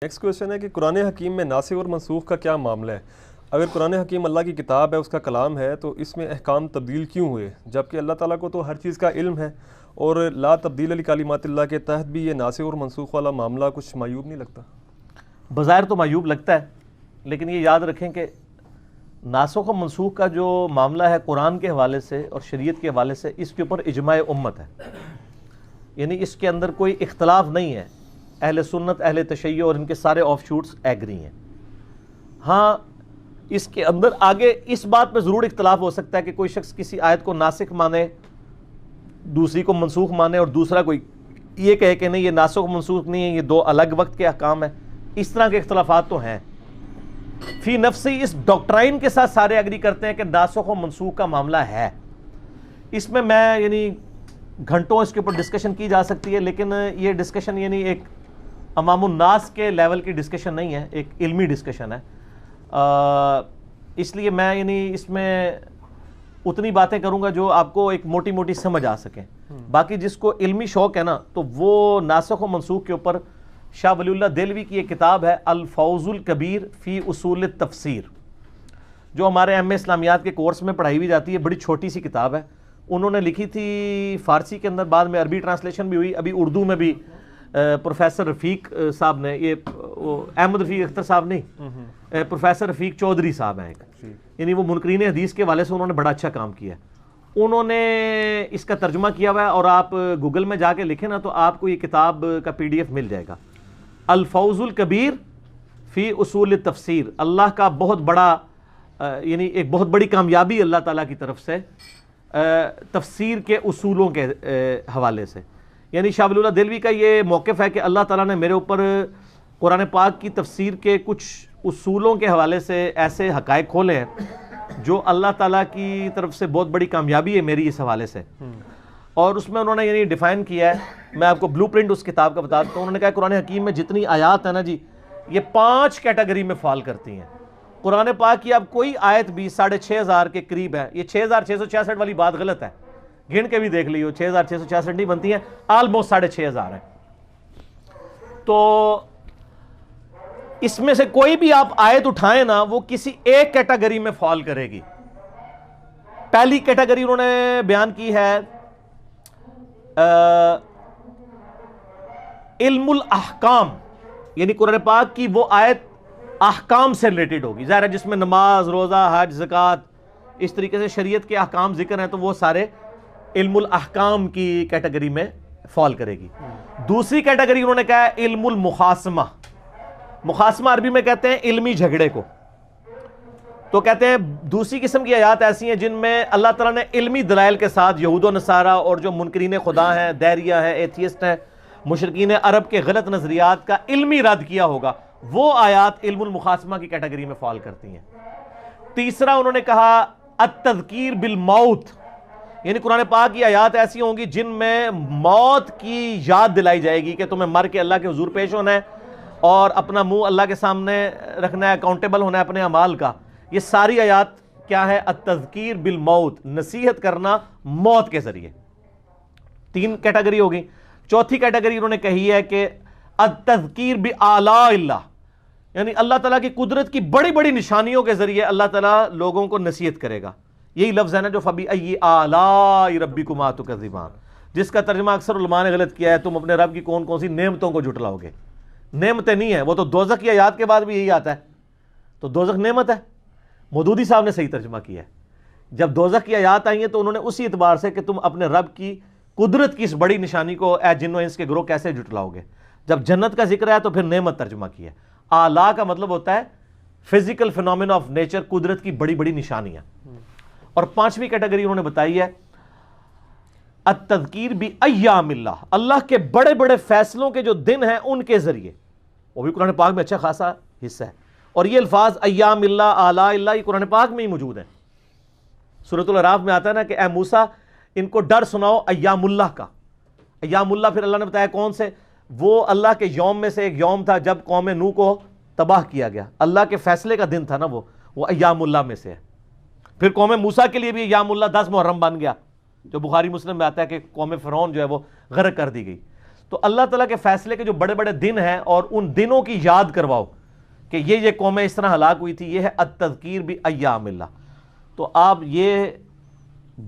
Next question ہے کہ قرآن حکیم میں ناسخ اور منسوخ کا کیا معاملہ ہے؟ اگر قرآن حکیم اللہ کی کتاب ہے، اس کا کلام ہے، تو اس میں احکام تبدیل کیوں ہوئے؟ جبکہ اللہ تعالیٰ کو تو ہر چیز کا علم ہے، اور لا تبدیل لکلمات اللہ کے تحت بھی یہ ناسخ اور منسوخ والا معاملہ کچھ معیوب نہیں لگتا؟ بظاہر تو معیوب لگتا ہے، لیکن یہ یاد رکھیں کہ ناسخ و منسوخ کا جو معاملہ ہے قرآن کے حوالے سے اور شریعت کے حوالے سے، اس کے اوپر اجماع امت ہے، یعنی اس کے اندر کوئی اختلاف نہیں ہے۔ اہل سنت، اہل تشیع اور ان کے سارے آف شوٹس ایگری ہیں۔ ہاں، اس کے اندر آگے اس بات پہ ضرور اختلاف ہو سکتا ہے کہ کوئی شخص کسی آیت کو ناسخ مانے، دوسری کو منسوخ مانے، اور دوسرا کوئی یہ کہے کہ نہیں یہ ناسخ و منسوخ نہیں ہے، یہ دو الگ وقت کے احکام ہیں۔ اس طرح کے اختلافات تو ہیں۔ فی نفسی اس ڈاکٹرائن کے ساتھ سارے ایگری کرتے ہیں کہ ناسخ و منسوخ کا معاملہ ہے۔ اس میں یعنی گھنٹوں اس کے اوپر ڈسکشن کی جا سکتی ہے، لیکن یہ ڈسکشن یعنی ایک عوام الناس کے لیول کی ڈسکشن نہیں ہے، ایک علمی ڈسکشن ہے۔ اس لیے میں یعنی اس میں اتنی باتیں کروں گا جو آپ کو ایک موٹی موٹی سمجھ آ سکیں۔ باقی جس کو علمی شوق ہے نا، تو وہ ناسخ و منسوخ کے اوپر شاہ ولی اللہ دہلوی کی ایک کتاب ہے الفوز الکبیر فی اصول التفسیر، جو ہمارے ایم اے اسلامیات کے کورس میں پڑھائی بھی جاتی ہے۔ بڑی چھوٹی سی کتاب ہے، انہوں نے لکھی تھی فارسی کے اندر، بعد میں عربی ٹرانسلیشن بھی ہوئی، ابھی اردو میں بھی پروفیسر رفیق صاحب نے، یہ احمد رفیق اختر صاحب نہیں، پروفیسر رفیق چودھری صاحب ہیں ایک، یعنی وہ منکرین حدیث کے والے سے انہوں نے بڑا اچھا کام کیا ہے۔ انہوں نے اس کا ترجمہ کیا ہوا ہے، اور آپ گوگل میں جا کے لکھیں نا تو آپ کو یہ کتاب کا PDF مل جائے گا، الفوز الکبیر فی اصول التفسیر۔ اللہ کا بہت بڑا یعنی ایک بہت بڑی کامیابی اللہ تعالیٰ کی طرف سے تفسیر کے اصولوں کے حوالے سے۔ یعنی شاہ ولی اللہ دہلوی کا یہ موقف ہے کہ اللہ تعالیٰ نے میرے اوپر قرآن پاک کی تفسیر کے کچھ اصولوں کے حوالے سے ایسے حقائق کھولے ہیں جو اللہ تعالیٰ کی طرف سے بہت بڑی کامیابی ہے میری اس حوالے سے۔ اور اس میں انہوں نے یعنی ڈیفائن کیا ہے، میں آپ کو بلو پرنٹ اس کتاب کا بتا دیتا ہوں۔ انہوں نے کہا قرآن حکیم میں جتنی آیات ہیں نا جی، یہ 5 کیٹیگری میں فال کرتی ہیں۔ قرآن پاک کی اب کوئی آیت بھی 6,500 کے قریب ہے، یہ 6,666 والی بات غلط ہے، گن کے بھی دیکھ لیو، 6,666 نہیں بنتی ہیں، آلموسٹ 6,500 ہیں۔ تو اس میں سے کوئی بھی آپ آیت اٹھائیں نا، وہ کسی ایک کیٹیگری میں فال کرے گی۔ پہلی کیٹیگری انہوں نے بیان کی ہے علم الاحکام، یعنی قرآن پاک کی وہ آیت احکام سے ریلیٹڈ ہوگی، ظاہر ہے جس میں نماز، روزہ، حج، زکوٰۃ، اس طریقے سے شریعت کے احکام ذکر ہیں، تو وہ سارے علم الاحکام کی کیٹیگری میں فال کرے گی۔ دوسری کیٹیگری انہوں نے کہا ہے علم المخاصمہ۔ مخاصمہ عربی میں کہتے ہیں علمی جھگڑے کو، تو کہتے ہیں دوسری قسم کی آیات ایسی ہیں جن میں اللہ تعالیٰ نے علمی دلائل کے ساتھ یہود و نصارہ اور جو منکرین خدا ہیں، دہریہ ہیں، ایتھیسٹ ہیں، مشرکین عرب کے غلط نظریات کا علمی رد کیا ہوگا، وہ آیات علم المخاصمہ کی کیٹیگری میں فال کرتی ہیں۔ تیسرا انہوں نے کہا التذکیر بالموت، یعنی قرآن پاک کی آیات ایسی ہوں گی جن میں موت کی یاد دلائی جائے گی کہ تمہیں مر کے اللہ کے حضور پیش ہونا ہے اور اپنا منہ اللہ کے سامنے رکھنا ہے، اکاؤنٹیبل ہونا ہے اپنے اعمال کا۔ یہ ساری آیات کیا ہے؟ التذکیر بالموت، نصیحت کرنا موت کے ذریعے۔ 3 کیٹیگری ہوگی۔ چوتھی کیٹیگری انہوں نے کہی ہے کہ التذکیر بآلاء اللہ، یعنی اللہ تعالیٰ کی قدرت کی بڑی بڑی نشانیوں کے ذریعے اللہ تعالیٰ لوگوں کو نصیحت کرے گا۔ یہی لفظ ہے نا جو فَبِأَيِّ آلَاءِ رَبِّكُمَا تُكَذِّبَانِ، جس کا ترجمہ اکثر علماء نے غلط کیا ہے، تم اپنے رب کی کون کون سی نعمتوں کو جھٹلاؤ گے۔ نعمتیں نہیں ہیں، وہ تو دوزخ کی آیات کے بعد بھی یہی آتا ہے، تو دوزخ نعمت ہے۔ مودودی صاحب نے صحیح ترجمہ کیا ہے، جب دوزخ کی آیات آئی ہیں تو انہوں نے اسی اعتبار سے کہ تم اپنے رب کی قدرت کی اس بڑی نشانی کو اے جن و انس کے گروہ کیسے جھٹلاؤ گے۔ جب جنت کا ذکر ہے تو پھر نعمت ترجمہ کیا ہے۔ آلا کا مطلب ہوتا ہے فزیکل فینومینا آف نیچر، قدرت کی بڑی بڑی نشانیاں۔ اور 5ویں کیٹیگری انہوں نے بتائی ہے التذکیر بایام اللہ، اللہ کے بڑے بڑے فیصلوں کے جو دن ہیں ان کے ذریعے، وہ بھی قرآن پاک میں اچھا خاصا حصہ ہے۔ اور یہ الفاظ ایام اللہ، آلاء اللہ، یہ قرآن پاک میں ہی موجود ہیں۔ سورۃ الاعراف میں آتا ہے نا کہ اے موسیٰ ان کو ڈر سناؤ ایام اللہ کا۔ ایام اللہ پھر اللہ نے بتایا کون سے، وہ اللہ کے یوم میں سے ایک یوم تھا جب قوم نوح کو تباہ کیا گیا، اللہ کے فیصلے کا دن تھا نا، وہ ایام اللہ میں سے ہے۔ پھر قوم موسیٰ کے لیے بھی ایام اللہ 10 محرم بن گیا، جو بخاری مسلم میں آتا ہے کہ قوم فرعون جو ہے وہ غرق کر دی گئی۔ تو اللہ تعالیٰ کے فیصلے کے جو بڑے بڑے دن ہیں اور ان دنوں کی یاد کرواؤ کہ یہ قومیں اس طرح ہلاک ہوئی تھی، یہ ہے التذکیر بایام اللہ. تو آپ یہ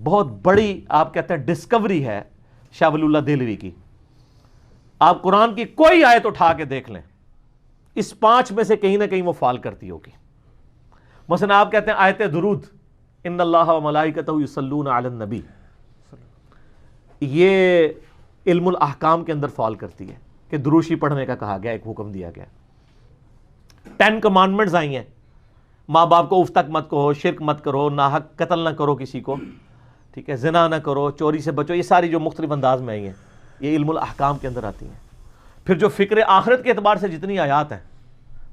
بہت بڑی آپ کہتے ہیں ڈسکوری ہے شاہ ولی اللہ دہلوی کی. آپ قرآن کی کوئی آیت اٹھا کے دیکھ لیں، اس 5 میں سے کہیں نہ کہیں وہ فال کرتی ہوگی. مثلا آپ کہتے ہیں آیت درود، ان اللہ و ملائکتہ یصلون علی النبی، یہ علم الاحکام کے اندر فال کرتی ہے کہ دروشی پڑھنے کا کہا گیا، ایک حکم دیا گیا. 10 کمانڈمنٹس آئی ہیں، ماں باپ کو اف تک مت کہو، شرک مت کرو، ناحق قتل نہ کرو کسی کو، ٹھیک ہے، زنا نہ کرو، چوری سے بچو. یہ ساری جو مختلف انداز میں آئی ہیں یہ علم الاحکام کے اندر آتی ہیں. پھر جو فکر آخرت کے اعتبار سے جتنی آیات ہیں،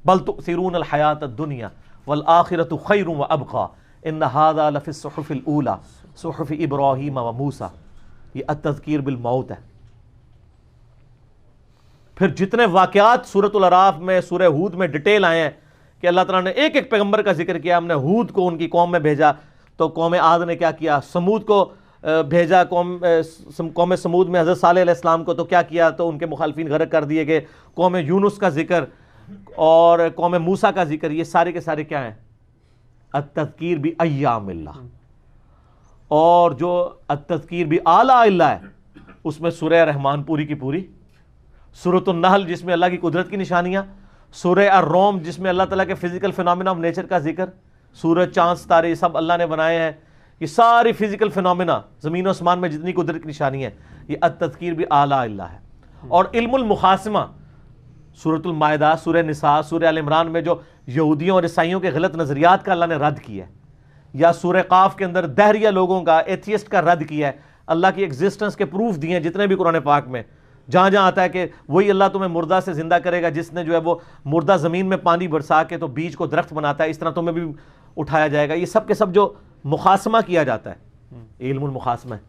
بل تؤثرون الحیات الدنیا والآخرۃ خیر وابقی ان ھذا لفی الصحف الاولی صحف ابراہیم وموسیٰ، یہ التذکیر بالموت ہے. پھر جتنے واقعات سورۃ الاعراف میں، سورہ ہود میں ڈیٹیل آئے ہیں کہ اللہ تعالیٰ نے ایک ایک پیغمبر کا ذکر کیا. ہم نے ہود کو ان کی قوم میں بھیجا تو قوم عاد نے کیا کیا، سمود کو بھیجا قوم سمود میں حضرت صالح علیہ السلام کو تو کیا کیا، تو ان کے مخالفین غرق کر دیے گئے. قوم یونس کا ذکر اور قوم موسیٰ کا ذکر، یہ سارے کے سارے کیا ہیں، التذکیر بایام اللہ. اور جو التذکیر بآلاء اللہ ہے اس میں سورہ رحمان پوری کی پوری، سورۃ النحل جس میں اللہ کی قدرت کی نشانیاں، سورہ الروم جس میں اللہ تعالیٰ کے فزیکل فینومینا آف نیچر کا ذکر، سورج چاند ستارے یہ سب اللہ نے بنائے ہیں. یہ ساری فزیکل فینومینا زمین و آسمان میں جتنی قدرت کی نشانی ہے یہ التذکیر بآلاء اللہ ہے. اور علم المحاسمہ سورۃ المائدہ، سورہ نساء، سورہ آل عمران میں جو یہودیوں اور عیسائیوں کے غلط نظریات کا اللہ نے رد کیا ہے، یا سورہ قاف کے اندر دہریہ لوگوں کا، ایتھیسٹ کا رد کیا ہے، اللہ کی ایگزسٹنس کے پروف دیے ہیں جتنے بھی قرآن پاک میں. جہاں جہاں آتا ہے کہ وہی اللہ تمہیں مردہ سے زندہ کرے گا، جس نے جو ہے وہ مردہ زمین میں پانی برسا کے تو بیج کو درخت بناتا ہے، اس طرح تمہیں بھی اٹھایا جائے گا. یہ سب کے سب جو مخاسمہ کیا جاتا ہے، علم المخاسمہ ہے.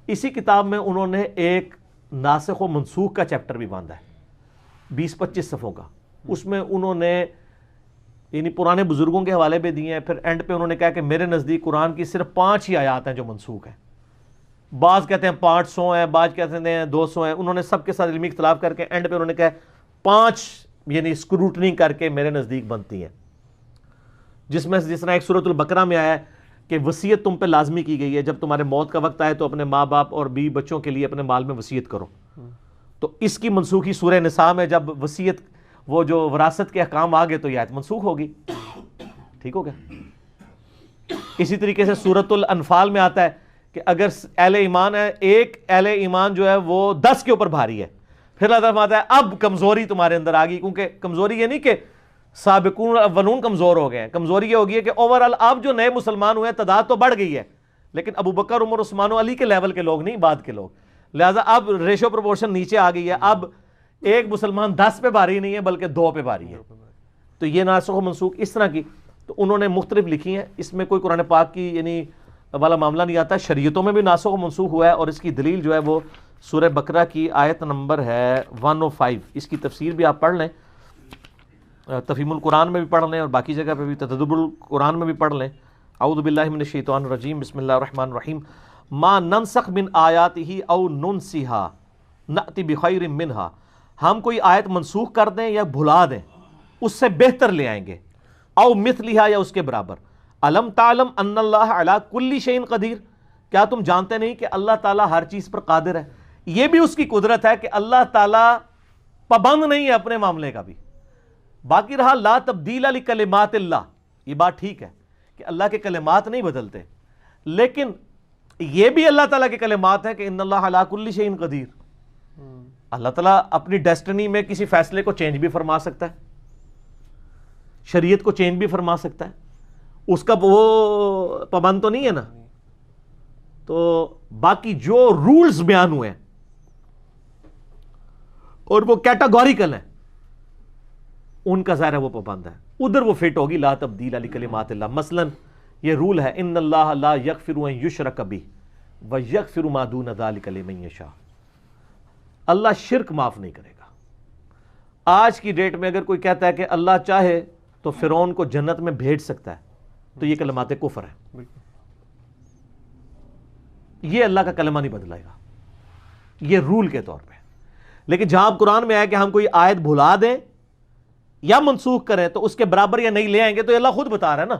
اسی کتاب میں انہوں نے ایک ناسخ و منسوخ کا چیپٹر بھی باندھا ہے 20-25 صفحوں کا. اس میں انہوں نے یعنی پرانے بزرگوں کے حوالے بھی دیے ہیں. پھر اینڈ پہ انہوں نے کہا کہ میرے نزدیک قرآن کی صرف 5 ہی آیات ہیں جو منسوخ ہیں. بعض کہتے ہیں 500 ہیں، بعض کہتے ہیں 200 ہیں. انہوں نے سب کے ساتھ علمی اختلاف کر کے اینڈ پہ انہوں نے کہا 5 یعنی اسکروٹنی کر کے میرے نزدیک بنتی ہیں، جس میں جس طرح ایک سورۃ البقرہ میں آیا ہے کہ وصیت تم پہ لازمی کی گئی ہے، جب تمہارے موت کا وقت آئے تو اپنے ماں باپ اور بیوی بچوں کے لیے اپنے مال میں وصیت کرو. تو اس کی منسوخی سورہ نساء میں جب وصیت وہ جو وراثت کے احکام آ گئے تو یہ آیت منسوخ ہوگی. ٹھیک ہو گیا. اسی طریقے سے سورۃ الانفال میں آتا ہے کہ اگر اہل ایمان ہے، ایک اہل ایمان جو ہے وہ 10 کے اوپر بھاری ہے، پھر اللہ تعالیٰ فرماتا ہے اب کمزوری تمہارے اندر آ گئی. کیونکہ کمزوری یہ نہیں کہ سابقون اولون کمزور ہو گئے ہیں، کمزوری یہ ہوگی ہے کہ اوورآل اب جو نئے مسلمان ہوئے ہیں تعداد تو بڑھ گئی ہے، لیکن ابو بکر، عمر، عثمان و علی کے لیول کے لوگ نہیں، بعد کے لوگ. لہٰذا اب ریشو پروپورشن نیچے آ گئی ہے. اب ایک مسلمان 10 پہ بھاری نہیں ہے بلکہ 2 پہ بھاری ہے. تو یہ ناسخ و منسوخ اس طرح کی تو انہوں نے مختلف لکھی ہیں. اس میں کوئی قرآن پاک کی یعنی والا معاملہ نہیں آتا. شریعتوں میں بھی ناسخ و منسوخ ہوا ہے اور اس کی دلیل جو ہے وہ سورہ بقرہ کی آیت نمبر ہے 105. اس کی تفسیر بھی آپ پڑھ لیں، تفہیم القرآن میں بھی پڑھ لیں اور باقی جگہ پہ بھی تدبر القرآن میں بھی پڑھ لیں. اعوذ باللہ من الشیطان الرجیم، بسم اللہ الرحمن الرحیم. ما ننسخ من آیاتہ او ننسیہا نأتی بخیر منہا. ہم کوئی آیت منسوخ کر دیں یا بھلا دیں اس سے بہتر لے آئیں گے. او مثلہا یا اس کے برابر. الم تعلم ان اللہ علی کل شیء قدیر. کیا تم جانتے نہیں کہ اللہ تعالیٰ ہر چیز پر قادر ہے. یہ بھی اس کی قدرت ہے کہ اللہ تعالیٰ پابند نہیں ہے اپنے معاملے کا بھی. باقی رہا لا تبدیل لکلمات اللہ، یہ بات ٹھیک ہے کہ اللہ کے کلمات نہیں بدلتے، لیکن یہ بھی اللہ تعالیٰ کے کلمات ہیں کہ ان اللہ علی کل شیء قدیر. اللہ تعالیٰ اپنی ڈیسٹنی میں کسی فیصلے کو چینج بھی فرما سکتا ہے، شریعت کو چینج بھی فرما سکتا ہے. اس کا وہ پابند تو نہیں ہے نا. تو باقی جو رولز بیان ہوئے ہیں اور وہ کیٹاگوریکل ہیں ان کا ظاہر ہے وہ پابند ہے. ادھر وہ فٹ ہوگی لا تبدیل لکلمات اللہ. مثلا یہ رول ہے ان اللہ لا یغفر ان یشرک بہ ویغفر ما دون ذلک لمن یشاء. اللہ شرک معاف نہیں کرے گا. آج کی ڈیٹ میں اگر کوئی کہتا ہے کہ اللہ چاہے تو فرعون کو جنت میں بھیج سکتا ہے تو یہ کلمات کفر ہے. یہ اللہ کا کلمہ نہیں بدلائے گا، یہ رول کے طور پہ. لیکن جہاں قرآن میں ہے کہ ہم کوئی آیت بھلا دیں یا منسوخ کریں تو اس کے برابر یا نہیں لے آئیں گے، تو اللہ خود بتا رہا ہے نا.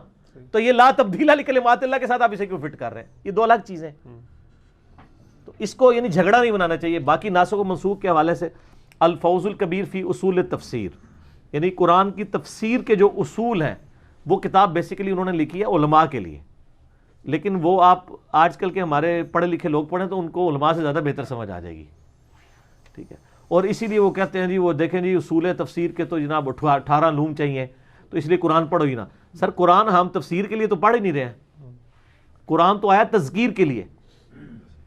تو یہ لا تبدیل لکلمات اللہ کے ساتھ آپ اسے کیوں فٹ کر رہے ہیں؟ یہ دو الگ چیزیں. تو اس کو یعنی جھگڑا نہیں بنانا چاہیے. باقی ناسخ و منسوخ کے حوالے سے الفوز الکبیر فی اصول تفسیر، یعنی قرآن کی تفسیر کے جو اصول ہیں وہ کتاب بیسیکلی انہوں نے لکھی ہے علماء کے لیے، لیکن وہ آپ آج کل کے ہمارے پڑھے لکھے لوگ پڑھیں تو ان کو علماء سے زیادہ بہتر سمجھ آ جائے گی. ٹھیک ہے، اور اسی لیے وہ کہتے ہیں جی وہ دیکھیں جی اصول تفسیر کے تو جناب 18 علوم چاہیے، تو اس لیے قرآن پڑھو ہی نا. سر قرآن ہم تفسیر کے لیے تو پڑھ ہی نہیں رہے ہیں، قرآن تو آیا تذکیر کے لیے،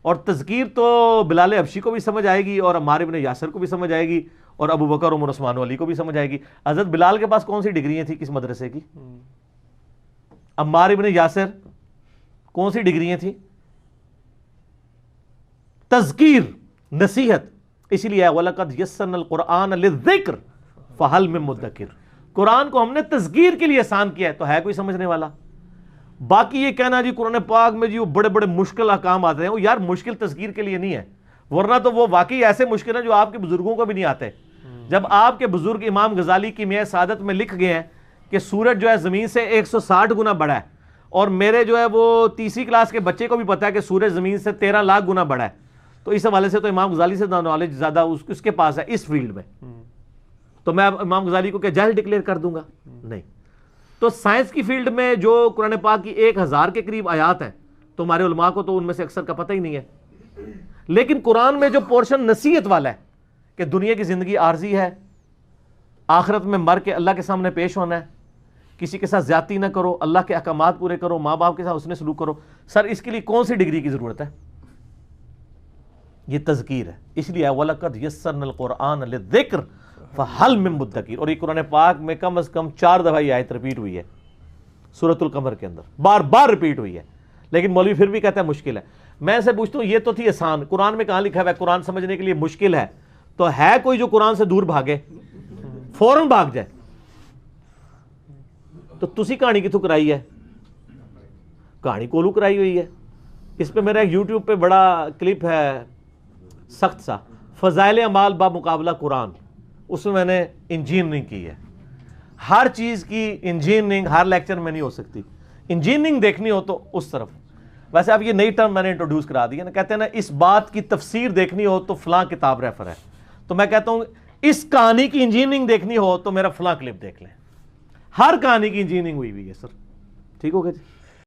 اور تذکیر تو بلال حبشی کو بھی سمجھ آئے گی اور عمار ابن یاسر کو بھی سمجھ آئے گی اور ابو بکر عمر عثمان و علی کو بھی سمجھ آئے گی. حضرت بلال کے پاس کون سی ڈگریاں تھیں کس مدرسے کی؟ عمار ابن یاسر کون سی ڈگریاں تھیں؟ تذکیر، نصیحت. اسی لیے وَلَقَدْ يَسَّرْنَا الْقُرْآنَ لِلذِّكْرِ فَهَلْ مِن مُدَّكِرٍ، قرآن کو ہم نے تذکیر کے لیے آسان کیا ہے، تو ہے کوئی سمجھنے والا؟ باقی یہ کہنا جی قرآن پاک میں جی وہ بڑے بڑے مشکل احکام آتے ہیں، وہ یار مشکل تذکیر کے لیے نہیں ہے، ورنہ تو وہ واقعی ایسے مشکل ہیں جو آپ کے بزرگوں کو بھی نہیں آتے. جب آپ کے بزرگ امام غزالی کی میہ سعادت میں لکھ گئے ہیں کہ سورج جو ہے زمین سے 160 گنا بڑا ہے، اور میرے جو ہے وہ تیسری کلاس کے بچے کو بھی پتا ہے کہ سورج زمین سے 13 لاکھ گنا بڑا ہے، تو اس حوالے سے تو امام غزالی سے نالج زیادہ اس کے پاس ہے اس فیلڈ میں، تو میں امام غزالی کو کیا جاہل ڈکلیئر کر دوں گا؟ نہیں. تو سائنس کی فیلڈ میں جو قرآن پاک کی 1000 کے قریب آیات ہیں تو ہمارے علماء کو تو ان میں سے اکثر کا پتہ ہی نہیں ہے. لیکن قرآن میں جو پورشن نصیحت والا ہے کہ دنیا کی زندگی عارضی ہے، آخرت میں مر کے اللہ کے سامنے پیش ہونا ہے، کسی کے ساتھ زیادتی نہ کرو، اللہ کے احکامات پورے کرو، ماں باپ کے ساتھ حسن سلوک کرو. سر اس کے لیے کون سی ڈگری کی ضرورت ہے؟ یہ تذکیر ہے. اس لیے وَلَقَدْ يَسَّرْنَا الْقُرْآنَ لِلذِّكْرِ فَهَلْ مِن مُدَّكِرٍ، اور یہ قرآن پاک میں کم از کم 4 دفعہ یہ آیت ریپیٹ ہوئی ہے سورۃ القمر کے اندر، بار بار ریپیٹ ہوئی ہے. لیکن مولوی پھر بھی کہتا ہے مشکل ہے. میں سے پوچھتا ہوں یہ تو تھی آسان، قرآن میں کہاں لکھا ہوا ہے قرآن سمجھنے کے لیے مشکل ہے؟ تو ہے کوئی جو قرآن سے دور بھاگے، فوراً بھاگ جائے؟ تو تسی کہانی کتوں کرائی ہے؟ کہانی کولو کرائی ہوئی ہے. اس پہ میرا یوٹیوب پہ بڑا کلپ ہے سخت سا، فضائل اعمال با مقابلہ قرآن، اس میں نے انجینئرنگ کی ہے. ہر چیز کی انجینئرنگ ہر لیکچر میں نہیں ہو سکتی. انجینئرنگ دیکھنی ہو تو اس طرف. ویسے اب یہ نئی ٹرم میں نے انٹروڈیوس کرا دی ہے نا، کہتے ہیں نا اس بات کی تفسیر دیکھنی ہو تو فلاں کتاب ریفر ہے. تو میں کہتا ہوں اس کہانی کی انجینئرنگ دیکھنی ہو تو میرا فلاں کلپ دیکھ لیں. ہر کہانی کی انجینئرنگ ہوئی ہے سر. ٹھیک ہو گیا جی؟